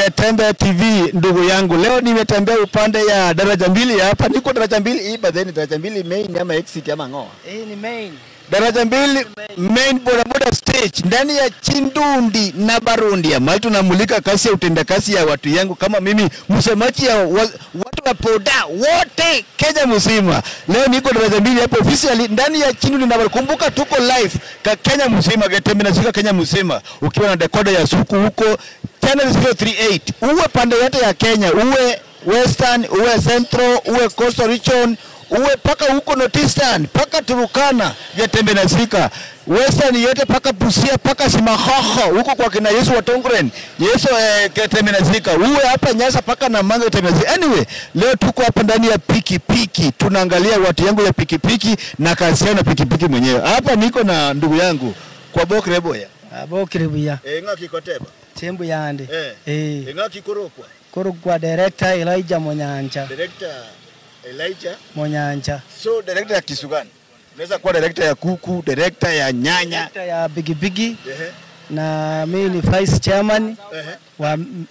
Getembe TV ndugu yangu. Leo nimetembea upande ya daraja mbili hapa. Niko daraja mbili hii badeni daraja mbili main ama exit ama ngoa. Ni main. Daraja mbili main boda stage ndani ya Chindundi na Barundi. Mahali tunamulika kasi ya utendakazi ya watu yangu kama mimi msemaji ya watu wa poda wote Kenya mzima. Leo niko daraja mbili hapo officially ndani ya Chindundi na Barundi. Kumbuka tuko live ka Kenya mzima, Getembe na Kenya mzima. Ukiwa na decoder ya Suku huko Channel 038, uwe pande yote ya Kenya, uwe Western, uwe Central, uwe Coastal Region, uwe paka huko Northeastern, paka Turukana, Getembe na Sika, Western yote paka Busia, paka Simahoho, huko kwa kina Yesu wa Tongren, Yesu Getembe na Sika, uwe hapa Nyasa paka na Manga Getembe na Sika. Anyway, leo tuko hapa ndani ya pikipiki, tunaangalia watu yangu ya pikipiki na kazi yao na pikipiki mwenyewe. Hapa niko na ndugu yangu kwa Bokreboya. Bokreboya. Nga kikoteba. Tembu yande. Nga kikorokwa. Korokwa director Elijah Monyanja. Director Elijah Monyanja. So director ya kisu gani? Unaweza kuwa director ya kuku, director ya nyanya, director ya bigibigi. Na mimi ni vice chairman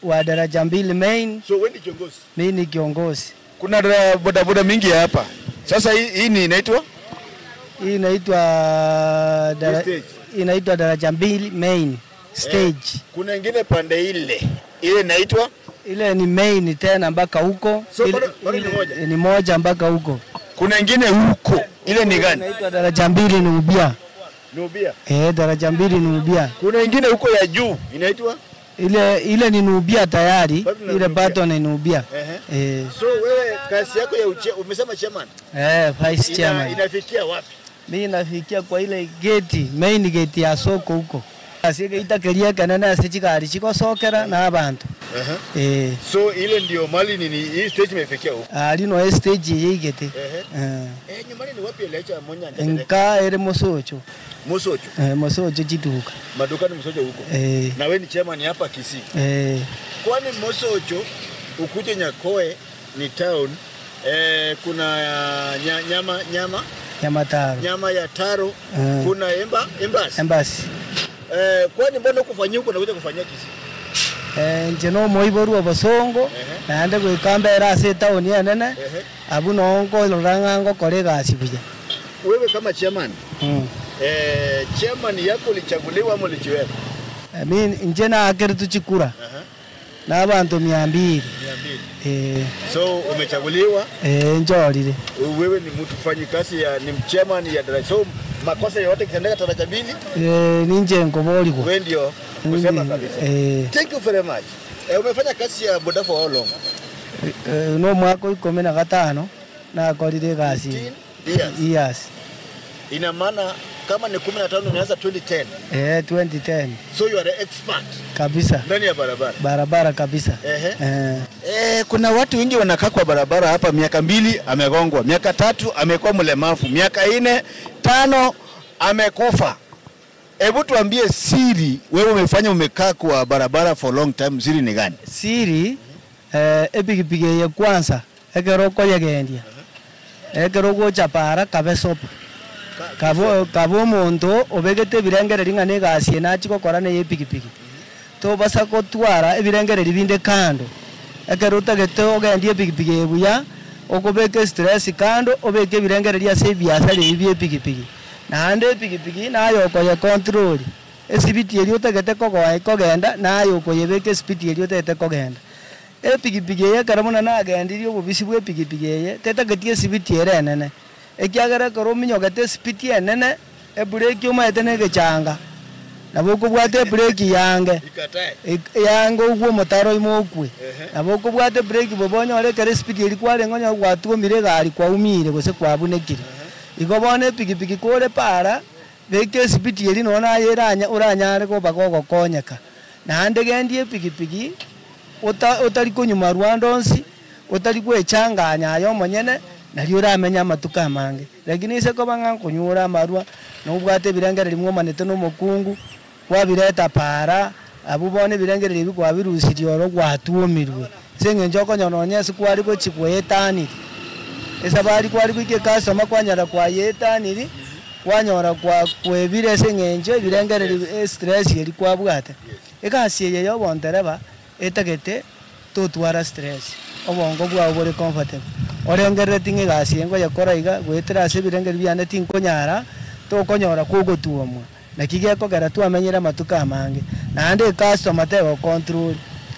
wa daraja mbili main. So wewe ni kiongozi? Mimi ni kiongozi. Kuna bodaboda mingi hapa. Sasa hii ni inaitwa? Hii inaitwa daraja mbili main stage. Kuna ingine pande ile inaitwa? Ile ni main tena mpaka huko. So moja? Ni moja mpaka huko. Kuna ingine huko. Ile ni gani? Inaitwa daraja mbili Nubia. Nubia? Daraja mbili Nubia. Kuna ingine huko ya juu inaitwa? Ile ni Nubia tayari. Ile bado ni Nubia. So wewe kazi yako ya umesema chairman? Vice chairman. Inafikia wapi? Mimi nafikia kwa ile gate, main gate ya soko huko. Asike itakeria kanana asichikari chiko sokera na abantu. So ile ndio mali nini hii stage imefikia huko? Lino stage yigete. Nyumbani ni wapi Elijah Monyanja? Nka ere Mosocho. Mosocho? Mosocho jiduka. Madukani Mosocho huko. Na wewe ni chairman hapa Kisii. Kwani Mosocho ukuje Nyakoe ni town, kuna nyama ya taro, kuna embassy. Kwani mbona kufanyia huko na kuja kufanyia Kisii? Njeno moiboru abasongo naende gwikambera ase town ya nene abu nongo lorangango kolega asibuja. Wewe kama chairman chairman yako ulichaguliwa ama ulichiweka? Mimi njena akere tuchikura na abantu 200. So umechaguliwa? Njorire. Wewe ni mtu fanyi kazi ya ni chairman ya daraja. So makosa yote kitendeka daraja mbili? Ninje ngoboli kwa. Wewe ndio kusema kabisa. Thank you very much. Umefanya kazi ya boda for how long? No mwaka 15 na kolide kazi. 15 years. Ina maana kama ni 15 umeanza 2010. 2010. So you are an expert kabisa ndani ya barabara. Barabara kabisa. Kuna watu wengi wanakaa kwa barabara hapa, miaka 2 amegongwa, miaka 3 amekuwa mlemavu, miaka 4, 5 amekufa. Hebu tuambie siri, wewe umefanya umekaa kwa barabara for long time, siri ni gani? Siri epigipige ya kwanza ekeroko yagendia. Ekeroko chapara kabesopa. Kabo mondo obegete birengere ringane gasie na chiko korane yepikipiki. To basa ko twara ebirengere ribinde kando. Ekeruta geto ogendie pikipiki ebuya okobeke stress kando obeke birengere ria se biasa ribie pikipiki. Na ande pikipiki na yo ko ya control. Esibiti eri otagete kogenda na yo ko yebeke speed eri otagete kogenda. Pikipiki ye karamona na agendiri obubisi bwe pikipiki ye tetagetie sibiti ere nene. Ekiagara korominyo gate speed ye nene brake yo maete ne gechanga. Na boko bwate brake yange yango ugo motaro imokwe na boko bwate brake bobonyo ore kare speed eri kware ngonya gwatuo mire gari kwa umire gose kwa bunekire igobone pikipiki kore para beke speed eri nona yeranya uranyare ko bagogo konyeka na ande gendie pikipiki utari kunyuma Rwandonsi utari kwechanganya yo monyene na riura amenya matuka mange lakini ise ko banga kunyura marwa no bwate birengere rimwe manete no mukungu wabireta para abubone birengere ribi kwa virusi oro gwatuomirwe senge njoko nyononye sikwari ko chikwetani esabari kwari kwike customer kwanyara kwa yetani wanyora kwa kwebire senge nje birengere stress yeri kwa bwate ekasiye yo bondereba etagete tutwara stress obongo bwa buri comfortable orengere tinge gasi ngo yakora iga gwetera ase birenge byane tinkonyara to konyora kugotuomwa na kigeko gara tu amenyera matuka amange na ande customer tebo control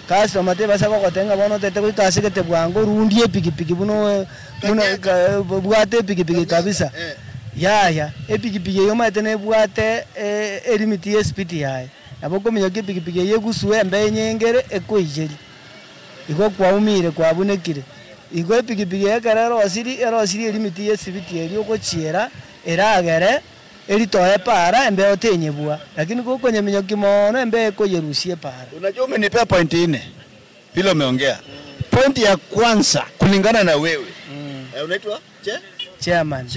customer tebo sako gotenga bono tete kwikase kete bwango rundie pikipiki buno bwate pikipiki kabisa ya epikipiki yo matene bwate elimiti ya speed yae aboko minyo pikipiki yegusue mbe nyengere ekoijeri iko kwaumire kwabunekire iko epikipiki yakararo asiri elimiti ya speed yeri okochiera eragere eritoe para embe otenyebua lakini kuko nyeminyo kimono embe koyerusie para. Unajua umenipea point 4 vile umeongea. Point ya kwanza kulingana na wewe unaitwa chairman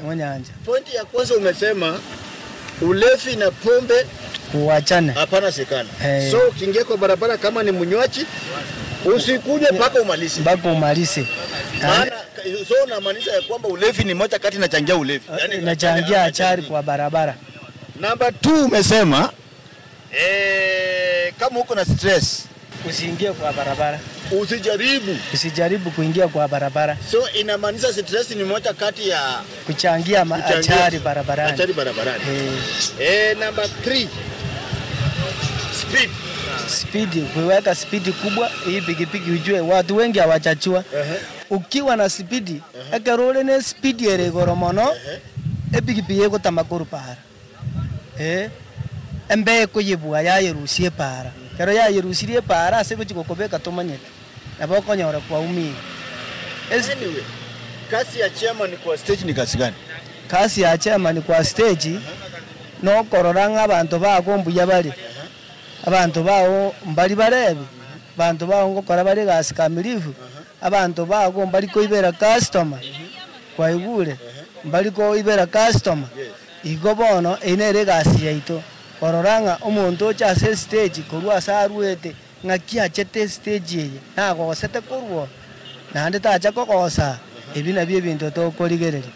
Munyanja. Point ya kwanza umesema ulevi na pombe kuachana hapana sekana. So ukiingia kwa barabara kama ni munywaji usikuje mpaka umalize. Maana so unamaanisha ya kwamba ulevi ni moja kati inachangia ulevi. Yaani inachangia achari kwa barabara. Number 2 umesema kama uko na stress usiingie kwa barabara. Usijaribu kuingia kwa barabara. So inamaanisha stress ni moja kati ya kuchangia achari barabarani. Number 3 speed, kuweka speed kubwa hii pikipiki ujue watu wengi hawachachua. Ukiwa na speed akarole ne speed ere goromono epikipiki yeko tamakuru para embe kuyibwa ya yerusie para kero ya yerusie para aseko chikokobeka tomanyete naboko nyora kwa umi. Anyway, kasi ya chairman kwa stage ni kasi gani? Kasi ya chairman kwa stage no kororanga abantu bagombuya bali abantu bawo mbali barebi abantu bawo ngokora bali gasi kamilifu abantu bago mbali ko ibera customer kwa ibure mbali ko ibera customer igobono enere gasi yaito kororanga omuntu cha stage kurwa saruete ngakia chete stage ye nago sete kurwo nande tacha kokosa ebina bye bintu to koligerere.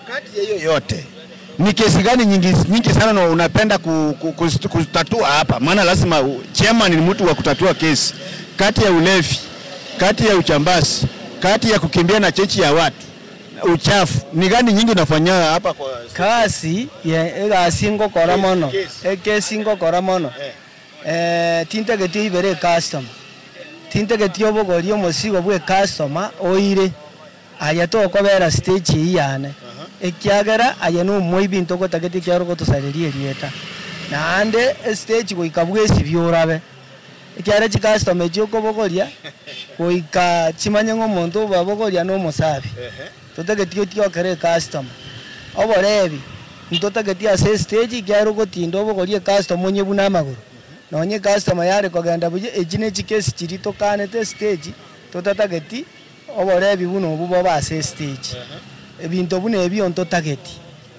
Kati ya hiyo yote ni kesi gani nyingi sana unapenda kutatua hapa? Maana lazima chairman ni mtu wa kutatua kesi. Kati ya ulevi, kati ya uchambasi, kati ya kukimbia na chechi ya watu, uchafu, ni gani nyingi unafanya hapa kwa kasi ya singo kora mono kesi ngo kora mono tintegeti ibere customer tintegeti obogorio mosigo bwe customer oire aya to kobera stage iyane ekiagera aya no moibinto gotageti kyaro gotosaririe rieta na ande stage goikabwesi byorabe ekiara chi customer chiko bogoria goika chimanyengo muntu babogoria no mosabi totageti otio kare customer oborebi ntotageti ase stage kyaro gotindo bogoria customer nyebuna maguru nonye customer yare kogenda buje ejine chikesi chirito kanete stage totatageti oborebi buno bubo base stage ebinto bune ebyo ntotageti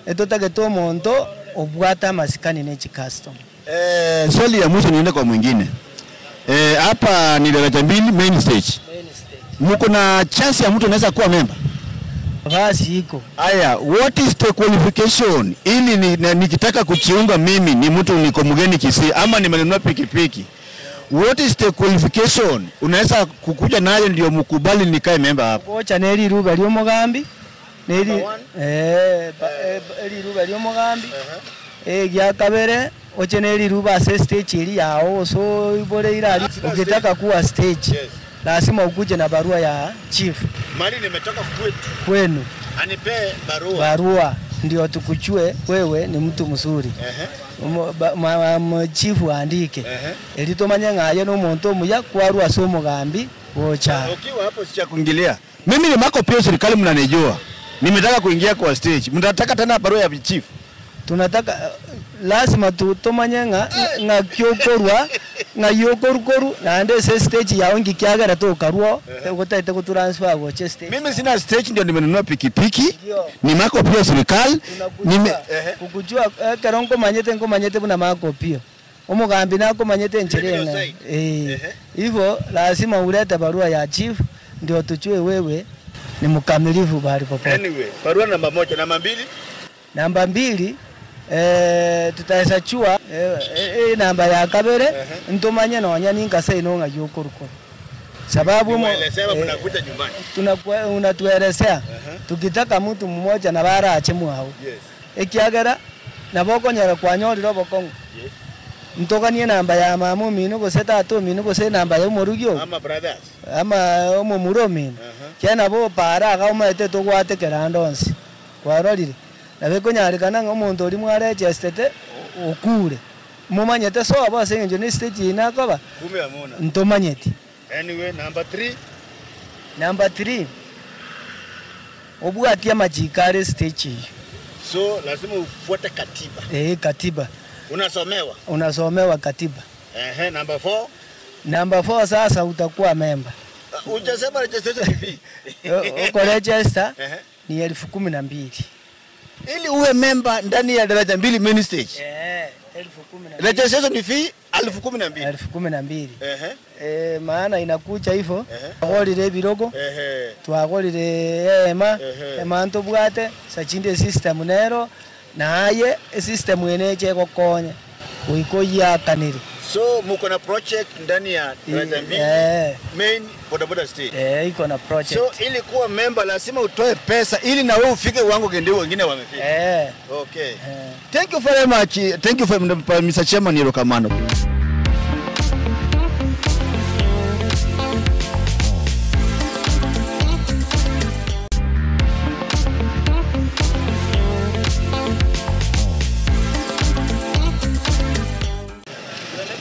etotageti omonto obwata masikani ne customer. Swali ya mwisho niende kwa mwingine. Hapa ni daraja 2 main stage. Mko na chance ya mtu anaweza kuwa member? Basi iko. Aya, what is the qualification? Ili nikitaka kujiunga mimi ni mtu niko mgeni Kisii ama nimenunua pikipiki. What is the qualification? Unaweza kukuja nayo ndio mkubali nikae member hapa. Kocha neri ruga lyo mugambi. Neri ruga lyo mugambi. Gya kabere oche neri ruba stage iri yao so ibore irali ukitaka kuwa stage. Lazima ukuje na barua ya chief. Mali nimetoka kwenu. Anipe barua. Barua ndio tukuchue wewe ni mtu mzuri. Chief andike. Elitomanya ngaye no muntu muya kwarua so mugambi wocha. Ukiwa hapo sicha kuingilia. Mimi ni mako pia serikali mnanijua. Nimetaka kuingia kwa stage. Mnataka tena barua ya chief. Tunataka lazima tutomanya nga kyokorwa nga yokorukoru na ande stage yao ngikiagara to karuo gotaite ku transfer go stage. Mimi sina stage ndio nimenunua pikipiki. Ni mako pia serikali. Kukujua karongo manyete buna mako pia. Omugambi nako manyete ncherenga. Hivyo lazima ulete barua ya chief ndio tuchue wewe ni mkamilifu bali popote. Anyway, barua namba 1, namba 2. Namba 2 tutaweza chua namba ya kabere ntumanye nonya ninkasa inonga yokuruko sababu mnakuja nyumbani unatuelezea tukitaka mtu mmoja na bara achemu hao ekiagera na boko nyara kwa nyori robo kongo ntokanie namba ya mamu minu goseta to minu gose namba ya morugyo ama brothers ama omo muromi cyana bo para ga umete to gwate kerandonsi kwarorire na beko nyarikana ngomuntu uri mware chestete okure mumanyete so aba sengenjo ni stage ina koba kume amona ntomanyeti anyway number 3 obwatia majikare stage so lazima ufuate katiba katiba unasomewa katiba number 4 sasa utakuwa member ujasema registration ni fee uko register ni 12,000 ili uwe member ndani ya daraja mbili main stage 12,000 registration ni fee 12,000 maana inakuja hivyo agorire birogo twagorire ema ntobwate sachinde system nero naye system eneche gokonya uikoya kaniri so muko na project ndani ya daraja mbili main bodaboda stage iko na project so ili kuwa member lazima utoe pesa ili na wewe ufike wangu ndio wengine wamefika okay thank you very much thank you for Mr. Chairman Erokamano.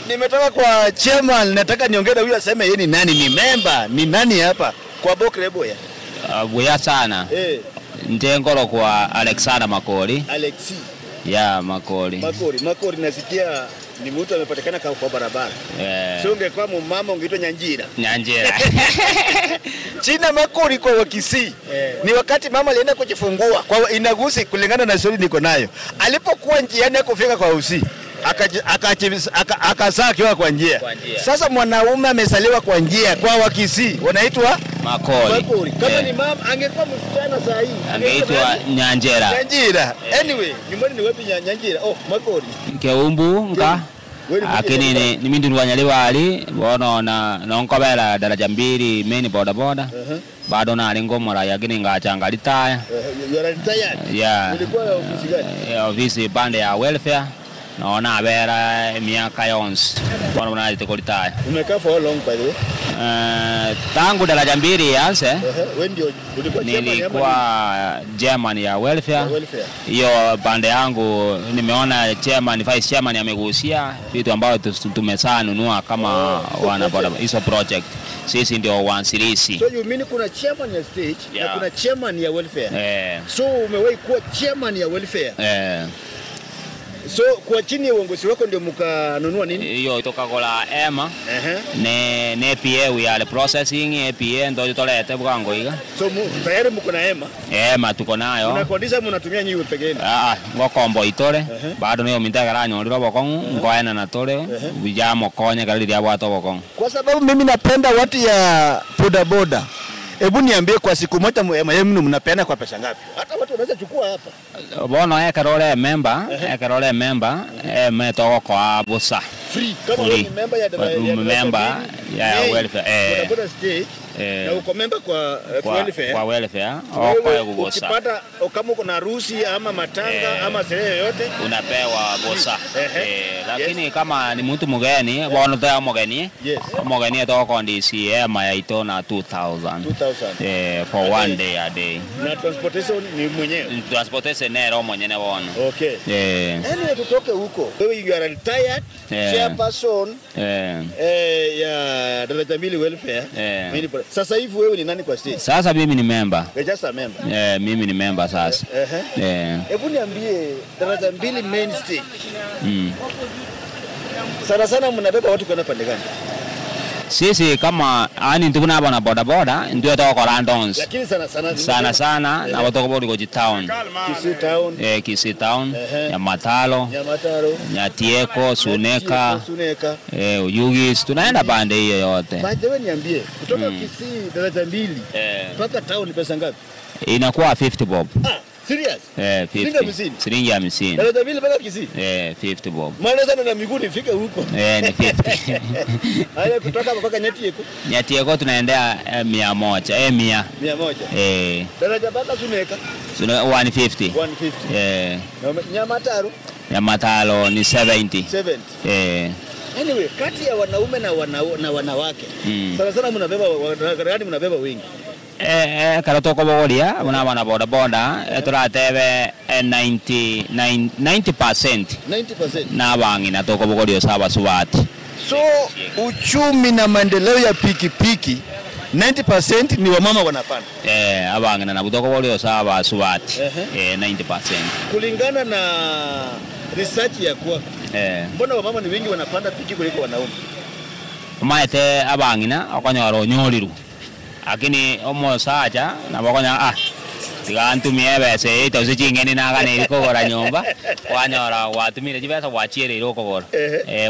Nimetoka kwa chairman, nataka niongee na huyu aseme yeye ni nani, ni member, ni nani hapa kwa Bokre Boya. Boya sana. Ndengoro kwa Alexander Makori. Alexi. Ya Makori. Makori nasikia ni mtu amepatikana kwa barabara. Sio ungekuwa mama ungeitwa Nyanjira. China Makori kwa Wakisii. Ni wakati mama alienda kujifungua kwa inagusi kulingana na story niko nayo. Alipokuwa njiani kufika kwa usi akazaa akiwa kwa njia. Sasa mwanaume amesaliwa kwa njia kwa Wakisii wanaitwa Makori. Kama ni mama angekuwa msichana saa hii angeitwa Nyanjira. Anyway, nyumbani ni wapi Nyanjira? Makori. Keumbu nga akini ni mindu wanyaliwa ali bono na nkobera daraja mbili main boda bado na alingomora yakini ngachanga litaya. Ulikuwa ofisi gani? Ofisi bande ya welfare. Naona abera miaka yonse bwana unalite kulitaya. Umekaa for how long by the way? Tangu daraja mbili yanse. Wewe ndio ulikuwa nilikuwa chairman ya welfare. Hiyo bande yangu nimeona chairman vice chairman amegusia vitu ambavyo tumesanunua kama wana boda hizo project. Sisi ndio waanzilishi. So you mean kuna chairman ya stage na kuna chairman ya welfare? So umewahi kuwa chairman ya welfare? So kwa chini ya uongozi wako ndio mkanunua nini? Hiyo itoka kwa EMA. Ne APA we are processing APA ndio tutolete bwango higa. So tayari mko na EMA? EMA tuko nayo. Unakodisha mnatumia nyinyi peke yenu? Ngokombo itore. Bado niyo mintagara nyoliro bokongu ngoena na tore. Bijamo konya galili ya watu bokongu. Kwa sababu mimi napenda watu ya bodaboda. Hebu niambie kwa siku moja yenu mnapeana kwa pesa ngapi? Hata watu wanaweza chukua hapa. Bono ekarole member metoka kwa busa. Free kama ni member ya welfare bodaboda stage na uko member kwa welfare. Kwa welfare kwa busa. Ukipata kama uko na harusi ama matanga ama sherehe yoyote unapewa busa. Lakini kama ni mtu mgeni bono toa mgeni. Mgeni toka ndisi ya ito na 2000 for one day a day. Na transportation ni mwenyewe. Transportation nero mwenyewe bono. Okay. Anyway tutoke huko. Wewe you are retired chairperson ya daraja mbili welfare. Sasa hivi wewe ni nani kwa state? Sasa mimi ni member. Just a member. Mimi ni member sasa. Hebu niambie daraja mbili main stage. Sana mnabeba watu kwenda pande gani? Sisi kama ani tuna bana boda ndio toka Randons. Lakini sana na watu kwa Goji town. Kisii town, ya Matalo, Nyatieko, Suneka. Uyugis tunaenda bande hiyo yote. By the way niambie kutoka Kisii daraja mbili mpaka town pesa ngapi? Inakuwa 50 bob. Serious? 50. Shilingi 50. Daraja mbili mpaka Kisii? 50 bob. Maana sana na miguu nifike huko. Ni 50. Haya kutoka mpaka Nyatieko? Nyatieko tunaendea 100. 100. Daraja mpaka Suneka? 150. 150. Na Nyamataro? Nyamataro ni 70. 70. Anyway, kati ya wanaume na wanawake. Sana mnabeba wengi. Karatoko bogoria muna bana boda boda turatebe 90% 90% na bangi na toko bogorio saba subati. So uchumi na maendeleo ya pikipiki 90% ni wamama wanapanda. Abangi na butoko bogorio saba subati. 90%. Kulingana na research ya kwa. Mbona wamama ni wengi wanapanda piki kuliko wanaume? Maete abangi na akonyoro nyoriru. Lakini omo saja na bakonya tigantumie bese ito sijingeni nagane ikogora nyomba wanyora watumire jibesa wachiere irokogora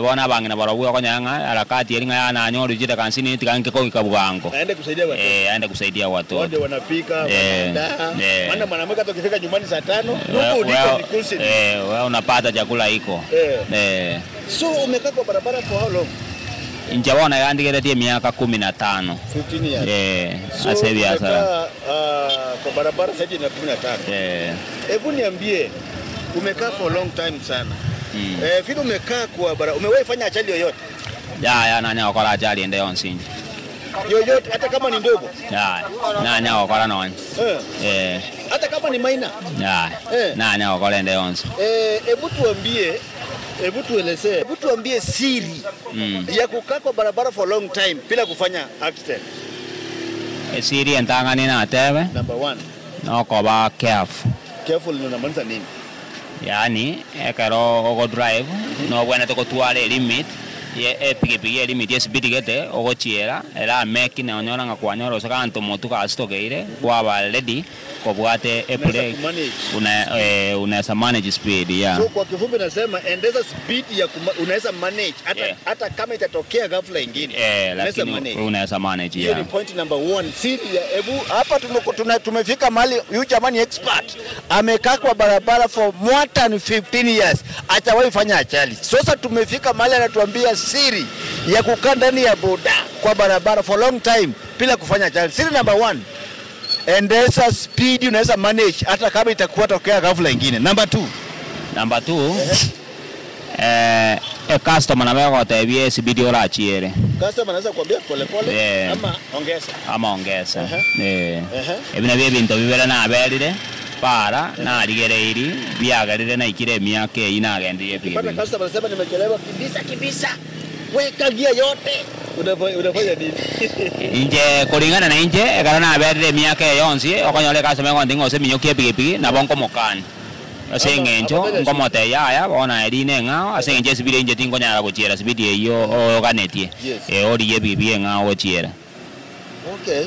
bona bangina barabu akonyanga harakati eringa yana nyoru jita kansini tiganke ko ikabugango aende kusaidia watu aende kusaidia watu wote wanapika wanaandaa maana mwanamke atokifika nyumbani saa 5 huko uliko ni kursi wewe unapata chakula iko so umekaa kwa barabara for how long? Injawana yandigeretie miaka 15. 15 years. So asebi asara. Kwa barabara sasa ni 15. Hebu niambie umekaa for long time sana. Vile umekaa kwa barabara umewahi fanya ajali yoyote? Ya nani wakora ajali ende onsinji. Yoyote hata kama ni ndogo? Ya nani wakora noni. Hata kama ni minor? Ya nani wakora ende onsi. Hebu tuelezee, hebu tuambie siri ya kukaa kwa barabara for long time bila kufanya accident. Siri entangani na tebe. Number 1. No koba careful. Careful ni unamaanisha nini? Yani ekero ogo drive no bwana toko tuale limit ye pikipiki limit ye speed gete ogo chiera era make ne onyora nga kwanyoro saka anto motuka astokeire kwa ready kobwate epure unaweza manage speed So kwa kifupi nasema endeza speed ya unaweza manage hata kama itatokea ghafla nyingine unaweza manage hiyo ni point number 1 siri ya hebu hapa tumefika mahali huyu jamani expert amekaa kwa barabara for more than 15 years atawahi fanya ajali. Sasa tumefika mahali anatuambia siri ya kukaa ndani ya boda kwa barabara for long time bila kufanya ajali. Siri number 1 endesa speed unaweza manage hata kama itakuwa tokea ghafla nyingine. Number 2 customer na wao tabia speed ora chiere. Customer anaweza kuambia pole pole ama ongeza. Ebina bintu bibera na aberire para na aligereiri biagarire na ikire miaka inagendie pipi. Pata customer anasema nimechelewa kibisa. Weka gia yote. Unafanya nini? Inje kulingana na inje ekarana aberire miaka yonsi okonyole customer ngo ndingo seminyokie pipi na bonko mokani. Asengenjo ngomote yaya bona erine ngao asengenje sibire inje tingo nyara gochiera sibidi iyo oganetie ori yebibi ngao gochiera. Okay.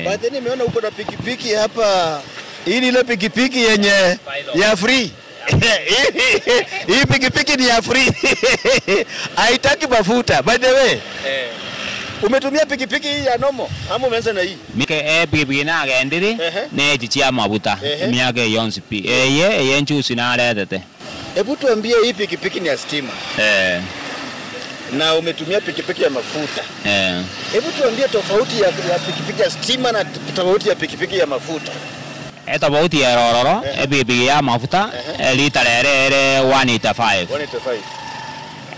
But nimeona uko na pikipiki hapa. Hii ni ile pikipiki yenye ya free. Hii pikipiki ni ya free. Haitaki mafuta. By the way. Umetumia pikipiki hii ya nomo ama umeanza na hii? Mike pikipiki na agendiri ne jichia mafuta. Miaka yonsi pi. Yenchusi na aletete. Hebu tuambie hii pikipiki ni ya stima. Na umetumia pikipiki ya mafuta. Hebu tuambie tofauti ya pikipiki ya stima na tofauti ya pikipiki ya mafuta. Tofauti ya rororo, pikipiki ya mafuta lita lere 185. 185.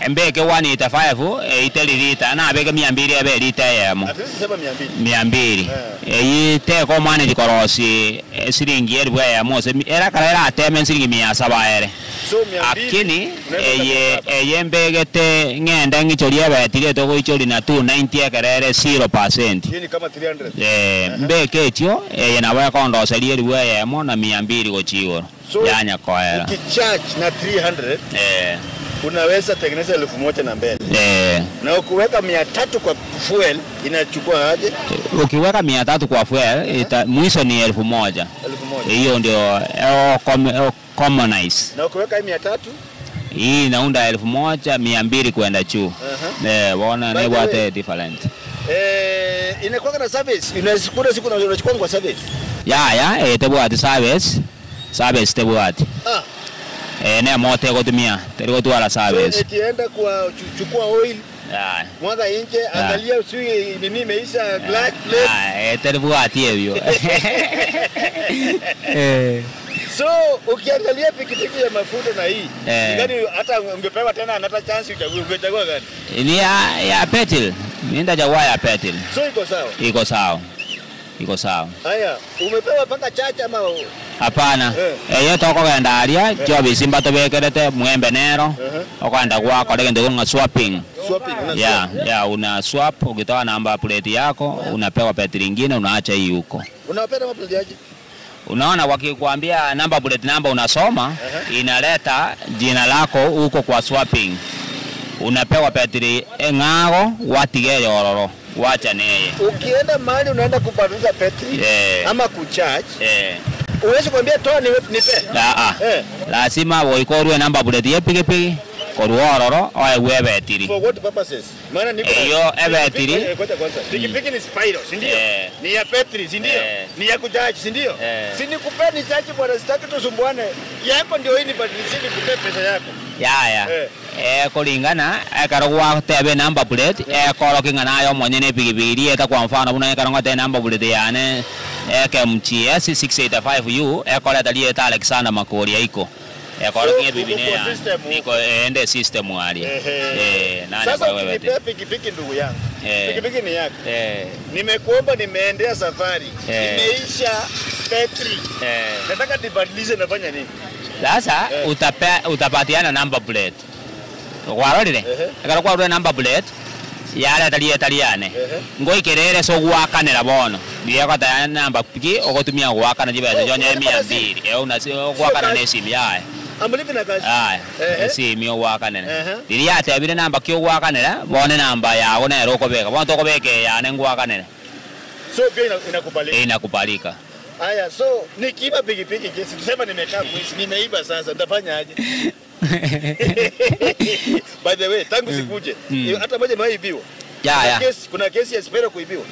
Mbeke 185 iteli lita na beke 200 ebe lita yamo. Atisema 200. 200. Te ko manage korosi siringi elwe ya mose era karera ateme siringi 700 ere. So 200. Akini eye mbegete ngenda ngichoria betire to goichori na 290 ekerere 0%. Hii ni kama 300. Mbeke etio eye na baya kondo serie elwe ya mo na 200 gochigo. Yanya koera. Ukicharge na 300. Unaweza tengeneza 1000 na mbele. Na ukiweka 300 kwa fuel inachukua aje? Ukiweka 300 kwa fuel mwisho ni 1000. Hiyo ndio commonize. Na ukiweka 300 hii inaunda 1200 kwenda juu. Bona ni what different. Inakuwa na service. Unachukua siku unachukua kwa service. Tebwa service. Service tebwati. Ne mote kutumia. Teriko tu ala service. So etienda kwa chukua oil. Mwaga nje angalia usui nini imeisha glass plate. Tebwati hiyo. So ukiangalia pikipiki ya mafuta na hii, ngani hata ungepewa tena another chance ungechagua gani? Ni ya petrol. Mimi ndachagua ya petrol. So iko sawa? Iko sawa. Iko sawa. Haya, umepewa paka chacha ama hapana? Yo toko kwenda aria, job simba to bekerete mwembe nero. Ukaenda kwako ndege ngo swapping. Una swap, ukitoa namba plate yako, unapewa petrol nyingine unaacha hii huko. Unapewa namba plate yake? Unaona wakikwambia namba plate namba unasoma, inaleta jina lako huko kwa swapping. Unapewa petrol ng'ago watige yororo. Wacha neye. Ukienda mahali unaenda kubadilisha petrol ama kucharge. Uwezi kuambia toa nipe. Lazima uikorwe namba plate ya pikipiki. Koruororo oewe betiri. For what purposes? Maana niko hiyo betiri. Kwanza. Pikipiki ni Spyro, si ndio? Ni ya petrol, si ndio? Ni ya kucharge, si ndio? Si nikupeni charge bwana, sitaki tusumbuane. Yako ndio hii ni badilisha nikupe pesa yako. Kulingana karogwa tebe namba plate korokinga nayo mwenye pikipiki eta kwa mfano buna karonga te namba plate yane KMTS 685U koleta lieta Alexander Makoria iko korokinga bibinea niko ende system wali nani sasa wewe pikipiki ndugu yangu pikipiki ni yako nimekuomba nimeendea safari imeisha petrol nataka nibadilishe nafanya nini sasa utapatiana number plate warorire akara kwa number plate yale taliane ngoi kerere so gwakanira bono ndiye kwa ta number piki ogotumia gwakana jibese jonye 200 unasio gwakana ne simu yae amlipi na kazi simu gwakanene ndiye atebire number kyo gwakanira bone number yago na roko beka bono toko beke yane gwakanene so pia inakubalika. Haya, so nikiiba pikipiki kesi tuseme nimekaa mwizi nimeiba sasa nitafanya aje? By the way, tangu sikuje hata moja imeibiwa. Kuna kesi ya Spyro kuibiwa.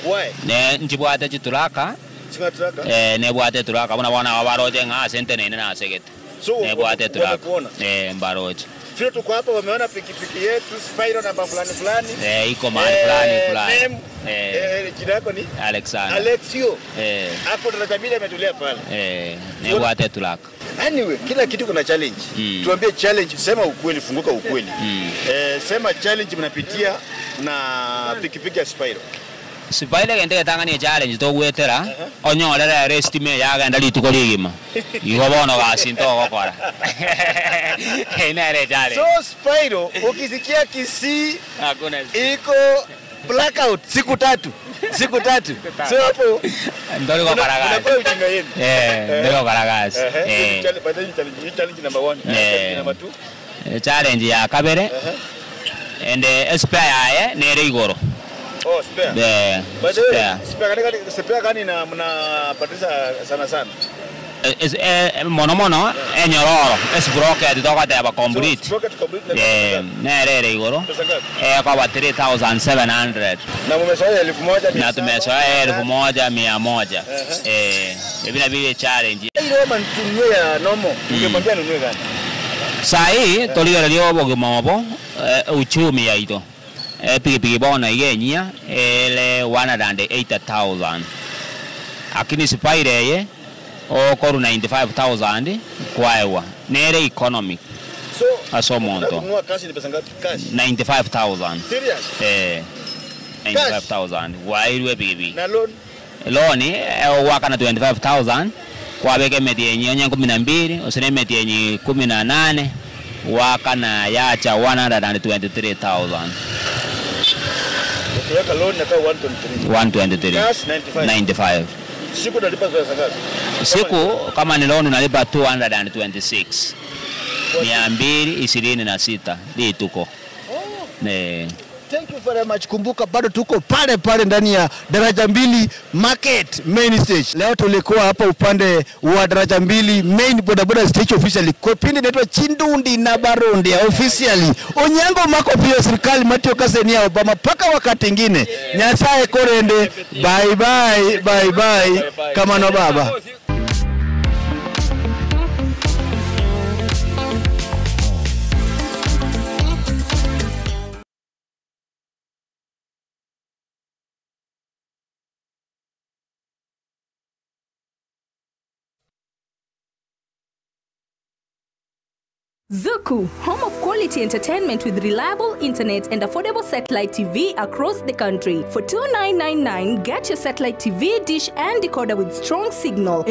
Why? Ne njibwate chitulaka. Singatulaka? Ne bwate tulaka bona wabaroje nga sente nene na segete. So ne bwate tulaka. Mbaroje. Sio tuko hapa wameona pikipiki yetu Spyro namba fulani. Iko mahali fulani. Jina lako ni Alexander. Alexio. Hapo daraja mbili ametulia pale. Ne bwate tulaka. Anyway, kila kitu kuna challenge. Tuambie challenge, sema ukweli, funguka ukweli. Sema challenge mnapitia na pikipiki ya Spyro. Spyro kende tangani challenge to gwetera onyorera restime yagenda lituko ligima. Igo bono gasinto gokora. Ina challenge. So Spyro ukisikia Kisii hakuna iko blackout siku tatu. So hapo ndori kwa karagazi. Unakuwa ujinga yenu. Ndori kwa karagazi. Challenge number 1. Challenge number 2. Challenge ya kabere. Ende spare nere igoro. Oh, spare. Spare gani na mnapatiza sana? Mono enyororo sprocket toka teba complete nere igoro kwa 3700 na mmesoea 1000 na tumesoea 1100 hivi vile challenge ile mantunyo ya nomo ungemwambia nunue gani sai tolio leo bogomobo uchumi ya ito pikipiki bona yenyia ele 180,000 akini Spyro ye koru 95,000 kwaewa nere economic so asomonto kununua cash ni pesa ngapi cash 95,000 serious 95,000 wairwe bibi na loan waka na 25,000 kwa beke medienyi onye 12 usene medienyi 18 waka na yacha 123,000 ukiweka loan na 123 cash 95 siku nalipa pesa ngapi siku kama ni loan unalipa 226 226 ndio tuko Thank you very much. Kumbuka bado tuko pale ndani ya daraja mbili market main stage. Leo tulikuwa hapa upande wa daraja mbili main bodaboda stage officially. Kwa pindi inaitwa Chindundi na Barundi officially. Onyango mako pia serikali Matio Kasenia Obama paka wakati mwingine. Nyasaye korende. Bye bye. Kama no baba. Zuku, home of quality entertainment with reliable internet and affordable satellite TV across the country. For $29.99, get your satellite TV dish and decoder with strong signal.